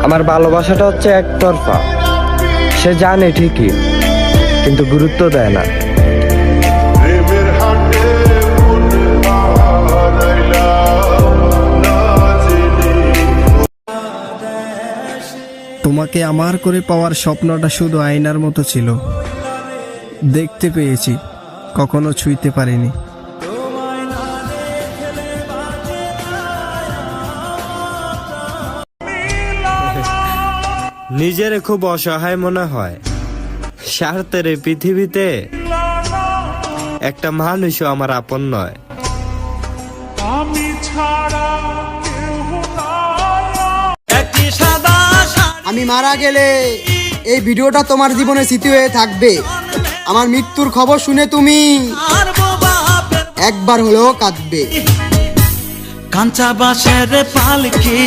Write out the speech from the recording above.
আমার ভালোবাসাটা হচ্ছে একতরফা। সে জানে ঠিকই, কিন্তু গুরুত্ব দেয় না। তোমাকে আমার করে পাওয়ার স্বপ্নটা শুধু আয়নার মতো ছিল। দেখতে পেয়েছি, কখনো ছুঁইতে পারিনি। নিজের খুব অসহায় মনে হয়। স্বার্থের এই পৃথিবীতে একটা মানুষও আমার আপন নয়। আমি মারা গেলে এই ভিডিওটা তোমার জীবনে স্মৃতি হয়ে থাকবে। আমার মৃত্যুর খবর শুনে তুমি একবার হলেও কাঁদবে। কাঁচা বাঁশের পালকি